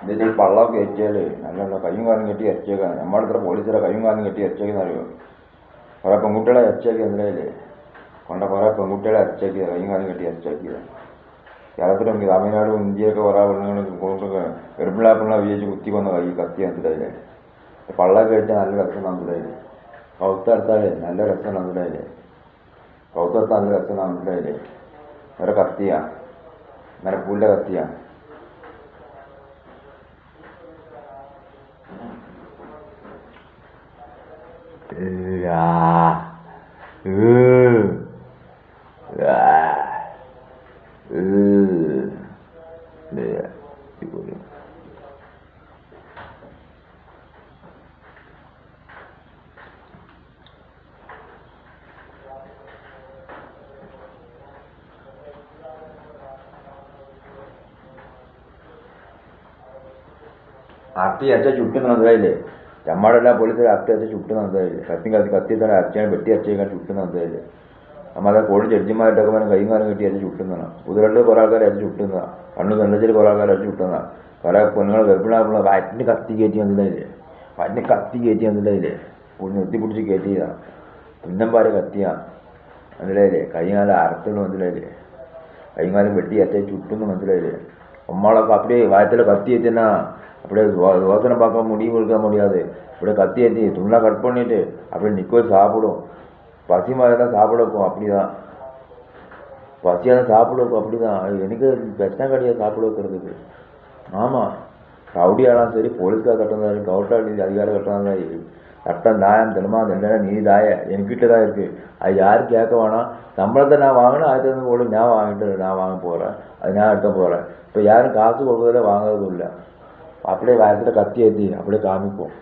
ഇതിൻ്റെ പള്ളമൊക്കെ എത്തിയാൽ നല്ല കയ്യും കാലും കെട്ടി അരച്ചേക്കാണ്. നമ്മുടെ ഇത്ര പോലീസുകാരെ കയ്യും കാലും കെട്ടി അരച്ചേക്കുന്ന അറിയോ? കുറേ പെൺകുട്ടികളെ അരച്ചേക്കി എന്തിനായില്ലേ കൊണ്ട കുറേ പെൺകുട്ടികളെ അരച്ചേക്കിയത്, കയ്യും കാലും കെട്ടി അരച്ചേക്കിയത്. കേരളത്തിലും തമിഴ്നാടും ഇന്ത്യയൊക്കെ കുറേ പെണ്ണുങ്ങൾ കൊണ്ടൊക്കെ ഗർഭിണിയാപ്പിള്ള വിജയിച്ച് കുത്തി വന്ന കൈ കത്തി മനസ്സിലായില്ലേ? പള്ളൊക്കെ വെച്ചാൽ നല്ല രസം മനസ്സിലായില്ലേ? കൗത്തെടുത്താലേ നല്ല രസം മനസ്സിലായില്ലേ? കൗത്തെടുത്താൽ നല്ല രസം മനസ്സിലായില്ലേ? ഒരു കത്തിയാ നരപ്പൂലിൻ്റെ കത്തിയാ. അത്തി അരച്ച ചുട്ടുന്ന മനസ്സിലായില്ലേ? ചമ്മാടെല്ലാം പോലീസുകാർ അത്തി അരച്ച ചുട്ടുന്ന മനസ്സിലായില്ലേ? കത്തി തന്നെ അരച്ചാണ് വെട്ടി അരച്ചേക്കാൻ ചുട്ടുന്ന മനസ്സിലായില്ലേ? നമ്മളെ കോഴി ജഡ്ജിമാരായിട്ടൊക്കെ പറഞ്ഞാൽ കൈയും കാലം കെട്ടി അരച്ച് ചുട്ടുന്നതാണ്. കുതിരകളിൽ കുറേ ആൾക്കാർ അരച്ച് ചുട്ടുന്നതാണ്. കണ്ണു നെല്ലച്ചിൽ കുറേ ആൾക്കാർ അരച്ച് ചുട്ടുന്നതാണ്. പല പെണ്ണുങ്ങൾ ഗർഭിണിയാകുമ്പോൾ വയറ്റിന് കത്തി കയറ്റി മനസ്സിലായില്ലേ? വയറ്റിന് കത്തി കയറ്റി മനസ്സിലായില്ലേ? നിർത്തിപ്പിടിച്ച് കയറ്റിയതാണ്. തുന്നമ്പാര് കത്തിയാണ് മനസ്സിലായില്ലേ? കൈയും കാലം അരത്തുള്ള മനസ്സിലായില്ലേ? കൈയും കാലം വെട്ടി അരച്ച് ചുട്ടുന്ന മനസ്സിലായില്ലേ? നമ്മളൊക്കെ அப்படியே வயத்தில் கத்தி ஏற்றினா அப்படியே யோசனை பார்க்க முடியும் இருக்க முடியாது. அப்படியே கத்தி ஏற்றி துண்ணா கட் பண்ணிட்டு அப்படியே நிற்க சாப்பிடும். பசி மாதிரி தான் சாப்பிட வைக்கும். அப்படி தான் பசியாக தான் சாப்பிட வைக்கும். அப்படி தான் எனக்கு பிரச்சனை கிடையாது சாப்பிட வைக்கிறதுக்கு. ஆமாம், ரவுடியாலும் சரி, போலீஸ்கார் கட்டுறதா சரி, கவுட்டாளி அதிகாரம் கட்டுறதா சரி, சட்டம் தாயம் தெரியுமா? இல்லைன்னா நீ தாய என்கிட்ட தான் இருக்குது. அது யாரும் கேட்க வேணாம். சம்பளத்தை நான் வாங்கினேன், ஆயிரத்தி போல நான் வாங்க போகிறேன், அது நான் எடுக்க போகிறேன். இப்போ யாரும் காசு கொடுக்குறதில்ல, வாங்குறதும் இல்லை. அப்படியே வயத்தில் கத்தி ஏற்றி அப்படியே காமிப்போம்.